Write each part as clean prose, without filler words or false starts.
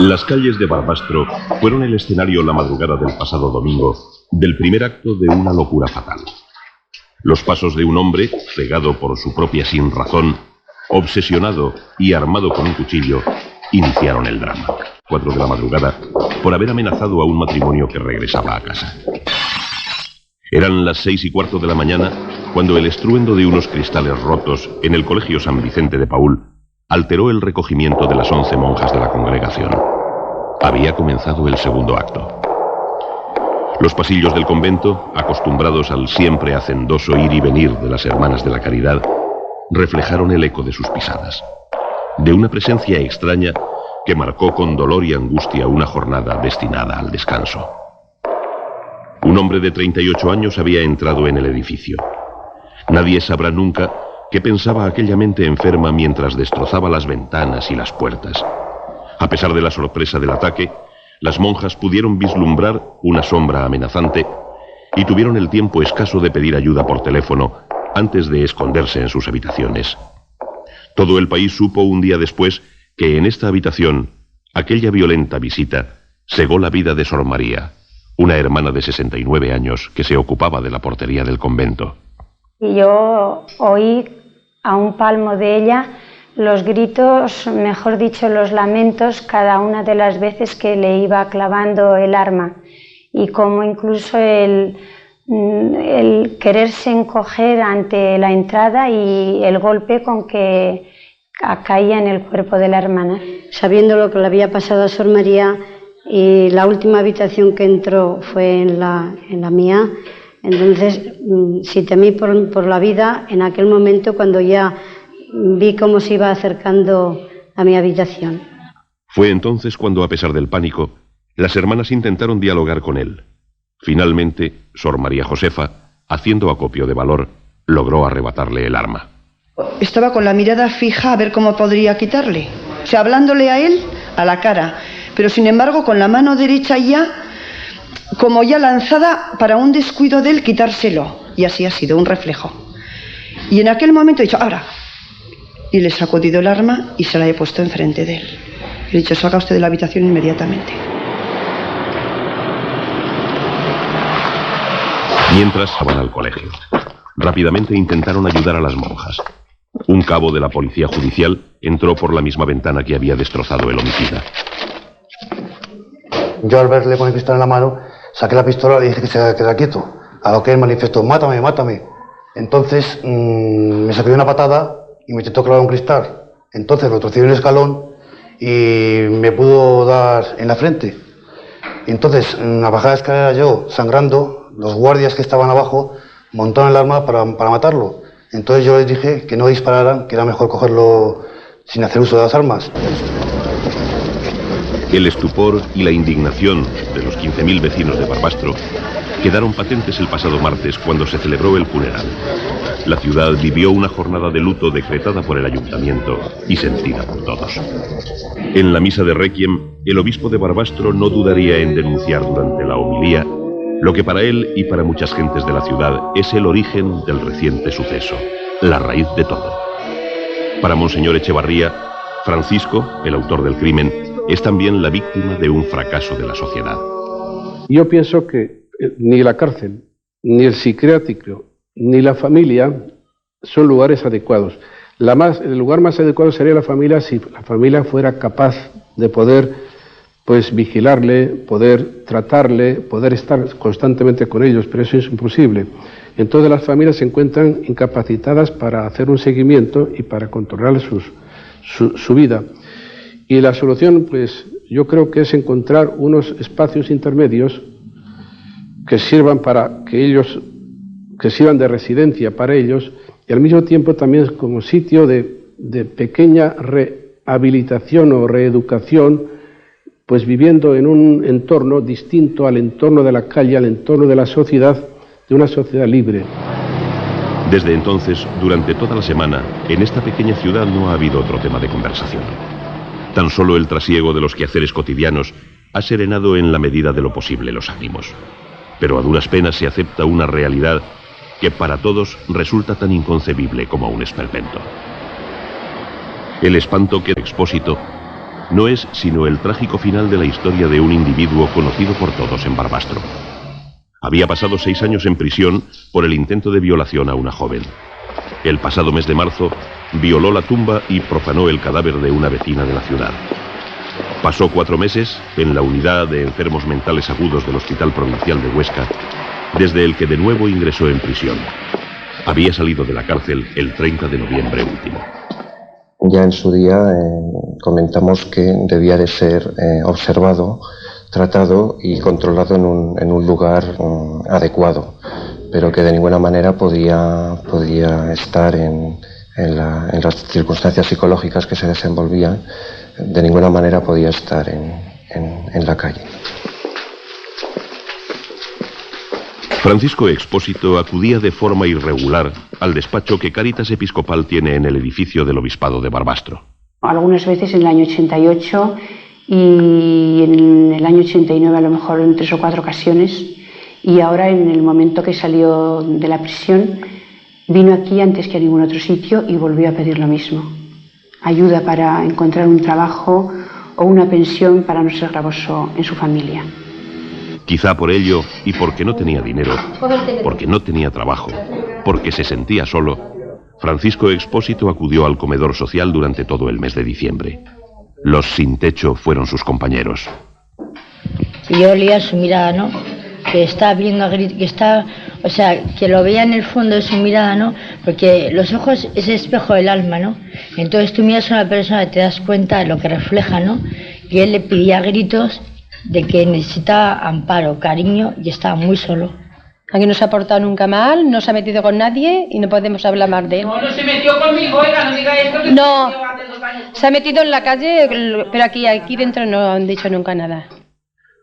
Las calles de Barbastro fueron el escenario la madrugada del pasado domingo del primer acto de una locura fatal. Los pasos de un hombre, cegado por su propia sinrazón, obsesionado y armado con un cuchillo, iniciaron el drama. 4 de la madrugada, por haber amenazado a un matrimonio que regresaba a casa. Eran las 6:15 de la mañana cuando el estruendo de unos cristales rotos en el Colegio San Vicente de Paúl alteró el recogimiento de las 11 monjas de la congregación. Había comenzado el segundo acto. Los pasillos del convento, acostumbrados al siempre hacendoso ir y venir de las hermanas de la caridad, reflejaron el eco de sus pisadas, de una presencia extraña que marcó con dolor y angustia una jornada destinada al descanso. Un hombre de 38 años había entrado en el edificio. Nadie sabrá nunca qué pensaba aquella mente enferma mientras destrozaba las ventanas y las puertas. A pesar de la sorpresa del ataque, las monjas pudieron vislumbrar una sombra amenazante y tuvieron el tiempo escaso de pedir ayuda por teléfono antes de esconderse en sus habitaciones. Todo el país supo un día después que en esta habitación, aquella violenta visita cegó la vida de Sor María, una hermana de 69 años que se ocupaba de la portería del convento. Yo oí a un palmo de ella los gritos, mejor dicho, los lamentos, cada una de las veces que le iba clavando el arma, y como incluso el quererse encoger ante la entrada y el golpe con que caía en el cuerpo de la hermana. Sabiendo lo que le había pasado a Sor María, y la última habitación que entró fue en la mía, entonces sí temí por la vida en aquel momento cuando ya vi cómo se iba acercando a mi habitación. Fue entonces cuando, a pesar del pánico, las hermanas intentaron dialogar con él. Finalmente, Sor María Josefa, haciendo acopio de valor, logró arrebatarle el arma. Estaba con la mirada fija a ver cómo podría quitarle, o sea, hablándole a él a la cara, pero sin embargo con la mano derecha ya, como ya lanzada para un descuido de él, quitárselo. Y así ha sido, un reflejo. Y en aquel momento he dicho, ahora. Y le he sacudido el arma y se la he puesto enfrente de él. Le he dicho, salga usted de la habitación inmediatamente. Mientras iban al colegio, rápidamente intentaron ayudar a las monjas. Un cabo de la policía judicial entró por la misma ventana que había destrozado el homicida. Yo, al verle con el pistola en la mano, saqué la pistola y le dije que se quedara quieto. A lo que él manifestó, mátame, mátame. Entonces me sacudió una patada y me intentó clavar un cristal. Entonces lo torcí en el escalón y me pudo dar en la frente. Entonces, a bajar la escalera yo, sangrando, los guardias que estaban abajo montaron el arma para matarlo. Entonces yo les dije que no dispararan, que era mejor cogerlo sin hacer uso de las armas. El estupor y la indignación de los 15.000 vecinos de Barbastro quedaron patentes el pasado martes cuando se celebró el funeral. La ciudad vivió una jornada de luto decretada por el ayuntamiento y sentida por todos. En la misa de Requiem, el obispo de Barbastro no dudaría en denunciar durante la homilía lo que para él y para muchas gentes de la ciudad es el origen del reciente suceso, la raíz de todo. Para Monseñor Echevarría, Francisco, el autor del crimen, es también la víctima de un fracaso de la sociedad. Yo pienso que ni la cárcel, ni el psiquiátrico, ni la familia son lugares adecuados. El lugar más adecuado sería la familia si la familia fuera capaz de poder vigilarle, poder tratarle, poder estar constantemente con ellos, pero eso es imposible. Entonces las familias se encuentran incapacitadas para hacer un seguimiento y para controlar su vida. Y la solución, yo creo que es encontrar unos espacios intermedios que sirvan que sirvan de residencia para ellos y al mismo tiempo también como sitio de pequeña rehabilitación o reeducación, viviendo en un entorno distinto al entorno de la calle, al entorno de la sociedad, de una sociedad libre. Desde entonces, durante toda la semana, en esta pequeña ciudad no ha habido otro tema de conversación. Tan solo el trasiego de los quehaceres cotidianos ha serenado en la medida de lo posible los ánimos. Pero a duras penas se acepta una realidad que para todos resulta tan inconcebible como un esperpento. El espanto que Expósito no es sino el trágico final de la historia de un individuo conocido por todos en Barbastro. Había pasado 6 años en prisión por el intento de violación a una joven. El pasado mes de marzo violó la tumba y profanó el cadáver de una vecina de la ciudad. Pasó 4 meses en la unidad de enfermos mentales agudos del Hospital Provincial de Huesca, desde el que de nuevo ingresó en prisión. Había salido de la cárcel el 30 de noviembre último. Ya en su día comentamos que debía de ser observado, tratado y controlado en un lugar adecuado, pero que de ninguna manera podía estar en las circunstancias psicológicas que se desenvolvían, de ninguna manera podía estar en la calle. Francisco Expósito acudía de forma irregular al despacho que Cáritas Episcopal tiene en el edificio del Obispado de Barbastro. Algunas veces en el año 88 y en el año 89 a lo mejor en 3 o 4 ocasiones, y ahora en el momento que salió de la prisión vino aquí antes que a ningún otro sitio y volvió a pedir lo mismo: ayuda para encontrar un trabajo o una pensión para no ser gravoso en su familia. Quizá por ello, y porque no tenía dinero, porque no tenía trabajo, porque se sentía solo, Francisco Expósito acudió al comedor social durante todo el mes de diciembre. Los sin techo fueron sus compañeros. Yo olía su mirada, ¿no? Que está viendo a gritos, que está, o sea, que lo veía en el fondo de su mirada, ¿no? Porque los ojos es el espejo del alma, ¿no? Entonces tú miras a una persona y te das cuenta de lo que refleja, ¿no? Y él le pedía a gritos de que necesitaba amparo, cariño, y estaba muy solo. Aquí no se ha portado nunca mal, no se ha metido con nadie y no podemos hablar más de él. No se metió conmigo, oiga, no diga esto. No, se ha metido en la calle, pero aquí dentro no han dicho nunca nada.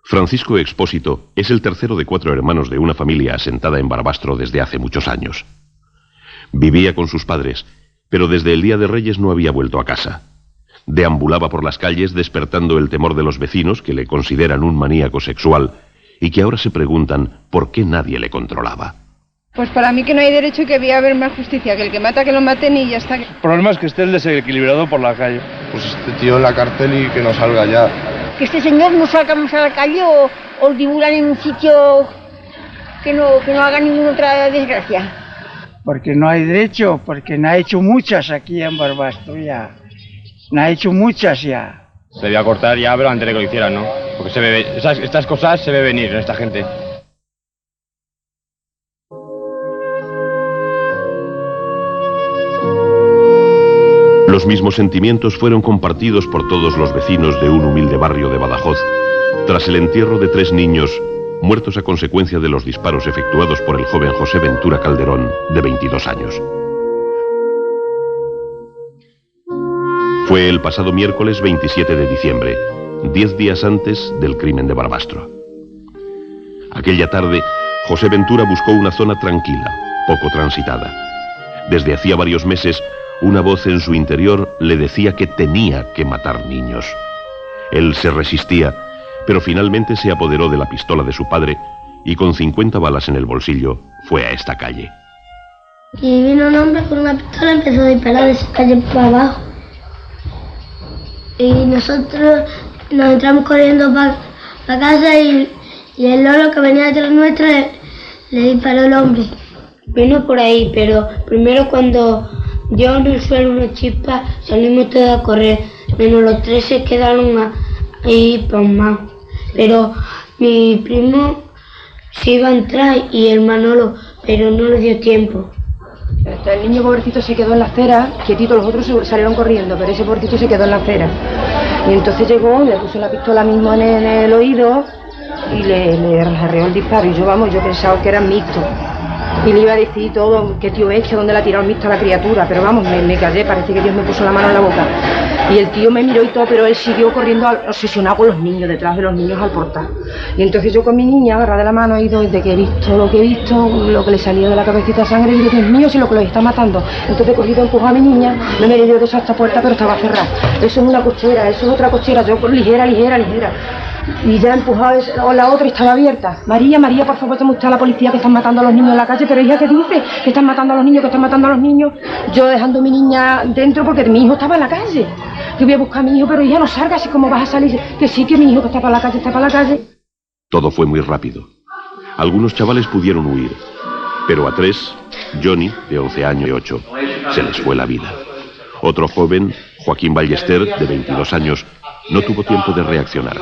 Francisco Expósito es el tercero de 4 hermanos de una familia asentada en Barbastro desde hace muchos años. Vivía con sus padres, pero desde el Día de Reyes no había vuelto a casa. Deambulaba por las calles despertando el temor de los vecinos, que le consideran un maníaco sexual y que ahora se preguntan por qué nadie le controlaba. Pues para mí que no hay derecho y que debía haber más justicia, que el que mata que lo maten y ya está. El problema es que esté el desequilibrado por la calle. Pues este tío en la cárcel y que no salga ya. Que este señor no salga más a la calle o dibujan en un sitio que no haga ninguna otra desgracia. Porque no hay derecho, porque no ha hecho muchas aquí en Barbastro ya. No ha hecho muchas ya. Se debía cortar ya, pero antes de que lo hicieran, ¿no? Porque estas cosas se ve venir en esta gente. Los mismos sentimientos fueron compartidos por todos los vecinos de un humilde barrio de Badajoz tras el entierro de 3 niños muertos a consecuencia de los disparos efectuados por el joven José Ventura Calderón, de 22 años. Fue el pasado miércoles 27 de diciembre, 10 días antes del crimen de Barbastro. Aquella tarde, José Ventura buscó una zona tranquila, poco transitada. Desde hacía varios meses, una voz en su interior le decía que tenía que matar niños. Él se resistía, pero finalmente se apoderó de la pistola de su padre y con 50 balas en el bolsillo fue a esta calle. Y vino un hombre con una pistola y empezó a disparar de esa calle para abajo. Y nosotros nos entramos corriendo para casa y el loro que venía detrás nuestra le disparó el hombre. Vino por ahí, pero primero cuando dio en el suelo una chispa salimos todos a correr, menos los 3 se quedaron ahí pasmados. Pero mi primo se iba a entrar y el Manolo, pero no le dio tiempo. El niño pobrecito se quedó en la acera, quietito, los otros salieron corriendo, pero ese pobrecito se quedó en la acera. Y entonces llegó, le puso la pistola mismo en el oído y le arreó el disparo. Y yo pensaba que eran mixtos. Y le iba a decir todo, qué tío este, dónde le ha tirado el mixto a la criatura. Pero vamos, me callé, parece que Dios me puso la mano en la boca. Y el tío me miró y todo, pero él siguió corriendo obsesionado con los niños, detrás de los niños al portal. Y entonces yo con mi niña, agarrada de la mano, y desde que he visto lo que he visto, lo que le salía de la cabecita de sangre, y digo, Dios mío, si lo que los está matando. Entonces he cogido, empujado a mi niña, no me dio de esa puerta, pero estaba cerrada. Eso es una cochera, eso es otra cochera, yo ligera. Y ya empujaba la otra y estaba abierta. María, María, por favor, llame usted a la policía que están matando a los niños en la calle. Pero hija, ¿qué dice? Que están matando a los niños, que están matando a los niños. Yo dejando a mi niña dentro porque mi hijo estaba en la calle. Yo voy a buscar a mi hijo, pero hija, no salga, así como vas a salir. Que sí, que mi hijo que está para la calle, está para la calle. Todo fue muy rápido. Algunos chavales pudieron huir, pero a 3, Johnny, de 11 años y 8, se les fue la vida. Otro joven, Joaquín Ballester, de 22 años, no tuvo tiempo de reaccionar.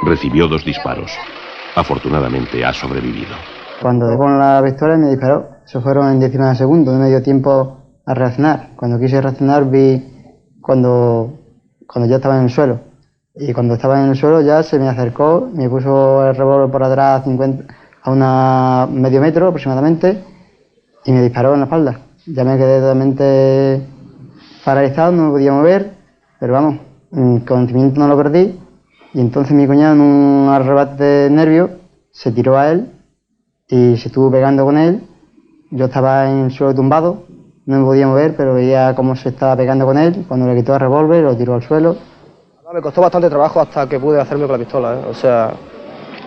Recibió 2 disparos. Afortunadamente ha sobrevivido. Cuando dio con la pistola me disparó. Eso fueron en 19 segundos, no me dio tiempo a reaccionar. Cuando quise reaccionar vi cuando ya estaba en el suelo. Y cuando estaba en el suelo ya se me acercó, me puso el revólver por atrás a medio metro aproximadamente y me disparó en la espalda. Ya me quedé totalmente paralizado, no me podía mover, pero vamos, el conocimiento no lo perdí. Y entonces mi cuñado, en un arrebate de nervios, se tiró a él y se estuvo pegando con él. Yo estaba en el suelo tumbado, no me podía mover, pero veía cómo se estaba pegando con él. Cuando le quitó el revólver, lo tiró al suelo. Me costó bastante trabajo hasta que pude hacerme con la pistola, ¿eh? O sea,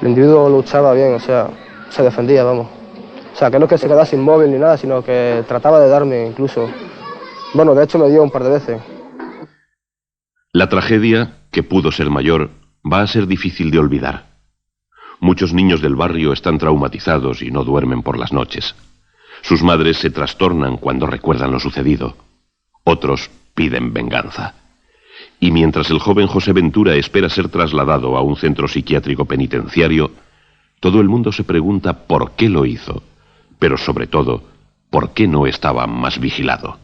el individuo luchaba bien, o sea, se defendía, vamos. O sea, que no es que se quedase inmóvil ni nada, sino que trataba de darme incluso. Bueno, de hecho me dio un par de veces. La tragedia, que pudo ser mayor, va a ser difícil de olvidar. Muchos niños del barrio están traumatizados y no duermen por las noches. Sus madres se trastornan cuando recuerdan lo sucedido. Otros piden venganza. Y mientras el joven José Ventura espera ser trasladado a un centro psiquiátrico penitenciario, todo el mundo se pregunta por qué lo hizo, pero sobre todo, por qué no estaba más vigilado.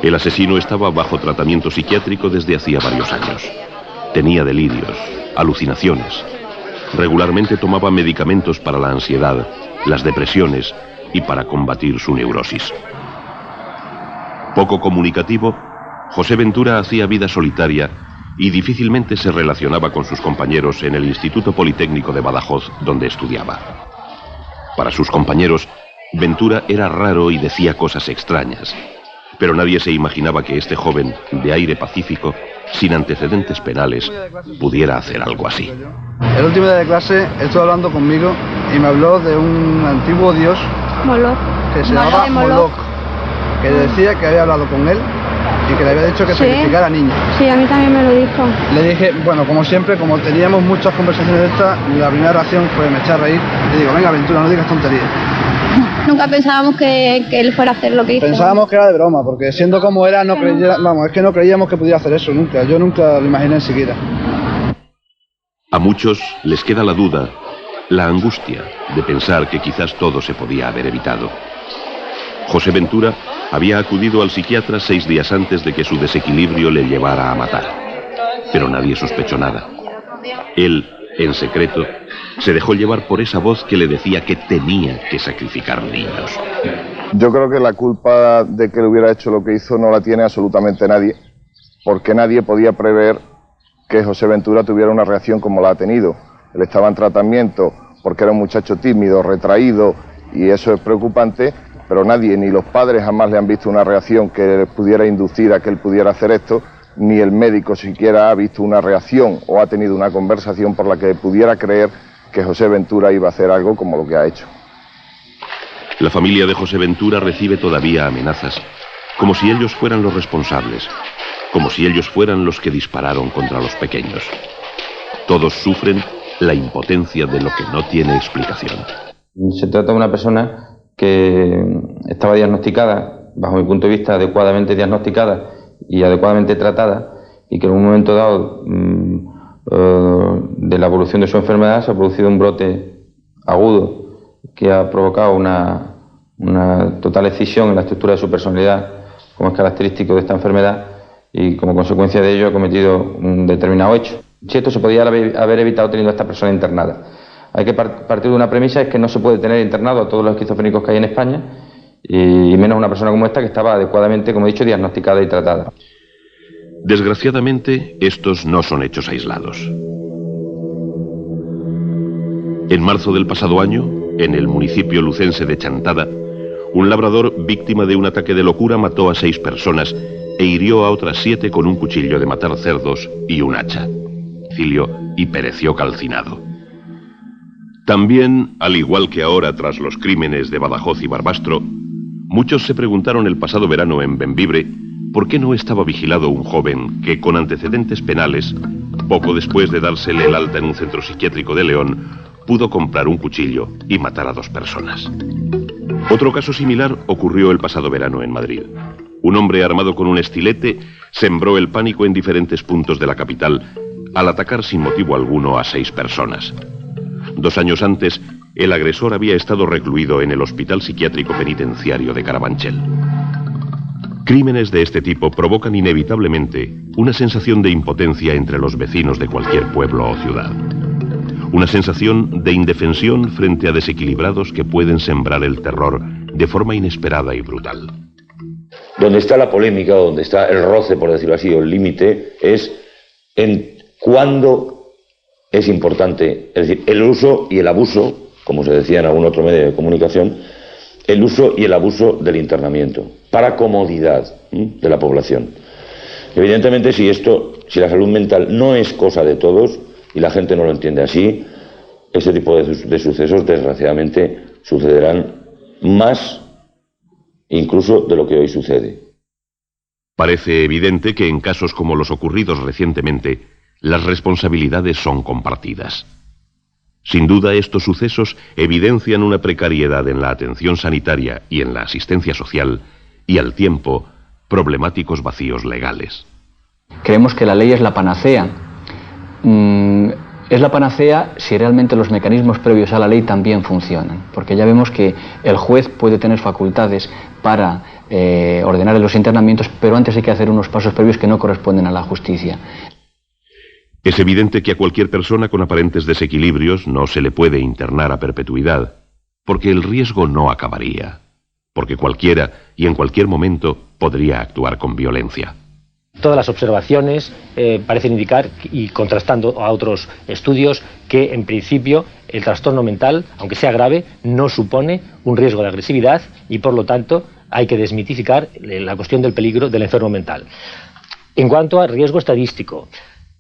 El asesino estaba bajo tratamiento psiquiátrico desde hacía varios años. Tenía delirios, alucinaciones. Regularmente tomaba medicamentos para la ansiedad, las depresiones y para combatir su neurosis. Poco comunicativo, José Ventura hacía vida solitaria y difícilmente se relacionaba con sus compañeros en el Instituto Politécnico de Badajoz, donde estudiaba. Para sus compañeros, Ventura era raro y decía cosas extrañas, pero nadie se imaginaba que este joven, de aire pacífico, sin antecedentes penales, pudiera hacer algo así. El último día de clase estuvo hablando conmigo y me habló de un antiguo dios Moloch. Que se llamaba Moloch, que decía que había hablado con él y que le había dicho que sacrificara niños. Sí, a mí también me lo dijo. Le dije, bueno, como siempre, como teníamos muchas conversaciones de estas, la primera reacción fue me eché a reír y digo, venga Ventura, no digas tonterías. Nunca pensábamos que él fuera a hacer lo que hizo. Pensábamos que era de broma, porque siendo como era, no creíamos que pudiera hacer eso nunca. Yo nunca lo imaginé siquiera. A muchos les queda la duda, la angustia de pensar que quizás todo se podía haber evitado. José Ventura había acudido al psiquiatra 6 días antes de que su desequilibrio le llevara a matar. Pero nadie sospechó nada. Él, en secreto, se dejó llevar por esa voz que le decía que tenía que sacrificar niños. Yo creo que la culpa de que le hubiera hecho lo que hizo no la tiene absolutamente nadie, porque nadie podía prever que José Ventura tuviera una reacción como la ha tenido. Él estaba en tratamiento porque era un muchacho tímido, retraído, y eso es preocupante, pero nadie, ni los padres jamás le han visto una reacción que pudiera inducir a que él pudiera hacer esto, ni el médico siquiera ha visto una reacción o ha tenido una conversación por la que pudiera creer que José Ventura iba a hacer algo como lo que ha hecho. La familia de José Ventura recibe todavía amenazas, como si ellos fueran los responsables, como si ellos fueran los que dispararon contra los pequeños. Todos sufren la impotencia de lo que no tiene explicación. Se trata de una persona que estaba diagnosticada, bajo mi punto de vista, adecuadamente diagnosticada y adecuadamente tratada, y que en un momento dado de la evolución de su enfermedad se ha producido un brote agudo que ha provocado una total escisión en la estructura de su personalidad, como es característico de esta enfermedad, y como consecuencia de ello ha cometido un determinado hecho. Si esto se podía haber evitado teniendo a esta persona internada. Hay que partir de una premisa, es que no se puede tener internado a todos los esquizofrénicos que hay en España, y menos una persona como esta que estaba adecuadamente, como he dicho, diagnosticada y tratada. Desgraciadamente, estos no son hechos aislados. En marzo del pasado año, en el municipio lucense de Chantada, un labrador víctima de un ataque de locura mató a 6 personas e hirió a otras 7 con un cuchillo de matar cerdos y un hacha. domicilio y pereció calcinado. También, al igual que ahora tras los crímenes de Badajoz y Barbastro, muchos se preguntaron el pasado verano en Bembibre por qué no estaba vigilado un joven que, con antecedentes penales, poco después de dársele el alta en un centro psiquiátrico de León, pudo comprar un cuchillo y matar a 2 personas. Otro caso similar ocurrió el pasado verano en Madrid. Un hombre armado con un estilete sembró el pánico en diferentes puntos de la capital al atacar sin motivo alguno a 6 personas. 2 años antes, el agresor había estado recluido en el Hospital Psiquiátrico Penitenciario de Carabanchel. Crímenes de este tipo provocan inevitablemente una sensación de impotencia entre los vecinos de cualquier pueblo o ciudad. Una sensación de indefensión frente a desequilibrados que pueden sembrar el terror de forma inesperada y brutal. Donde está la polémica, donde está el roce, por decirlo así, o el límite, es en cuándo es importante, es decir, el uso y el abuso, como se decía en algún otro medio de comunicación, el uso y el abuso del internamiento, para comodidad de la población. Evidentemente, si la salud mental no es cosa de todos, y la gente no lo entiende así, este tipo de sucesos, desgraciadamente, sucederán más incluso de lo que hoy sucede. Parece evidente que en casos como los ocurridos recientemente, las responsabilidades son compartidas. Sin duda, estos sucesos evidencian una precariedad en la atención sanitaria y en la asistencia social, y al tiempo, problemáticos vacíos legales. Creemos que la ley es la panacea. Es la panacea si realmente los mecanismos previos a la ley también funcionan, porque ya vemos que el juez puede tener facultades para ordenar los internamientos, pero antes hay que hacer unos pasos previos que no corresponden a la justicia. Es evidente que a cualquier persona con aparentes desequilibrios no se le puede internar a perpetuidad, porque el riesgo no acabaría, porque cualquiera y en cualquier momento podría actuar con violencia. Todas las observaciones parecen indicar, y contrastando a otros estudios, que en principio el trastorno mental, aunque sea grave, no supone un riesgo de agresividad y por lo tanto hay que desmitificar la cuestión del peligro del enfermo mental. En cuanto a riesgo estadístico,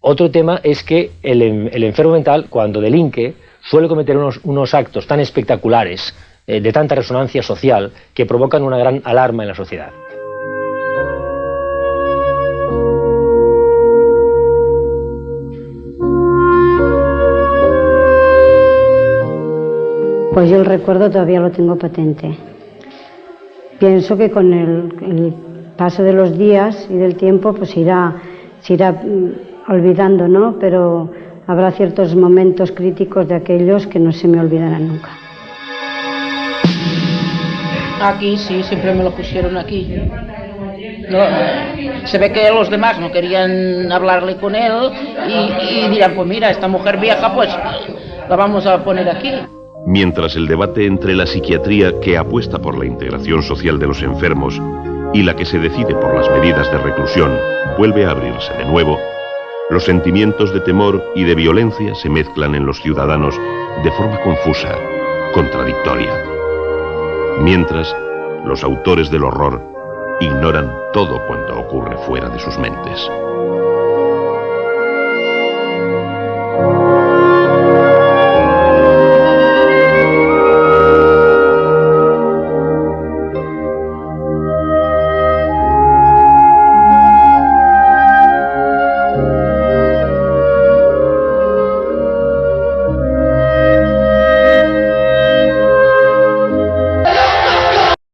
otro tema es que el enfermo mental, cuando delinque, suele cometer unos actos tan espectaculares, de tanta resonancia social, que provocan una gran alarma en la sociedad. Pues yo el recuerdo todavía lo tengo patente. Pienso que con el paso de los días y del tiempo pues se irá olvidando, ¿no? Pero habrá ciertos momentos críticos de aquellos que no se me olvidarán nunca. Aquí sí, siempre me lo pusieron aquí. Se ve que los demás no querían hablarle con él y dirán, pues mira, esta mujer vieja, pues la vamos a poner aquí. Mientras el debate entre la psiquiatría que apuesta por la integración social de los enfermos y la que se decide por las medidas de reclusión vuelve a abrirse de nuevo, los sentimientos de temor y de violencia se mezclan en los ciudadanos de forma confusa, contradictoria. Mientras, los autores del horror ignoran todo cuanto ocurre fuera de sus mentes.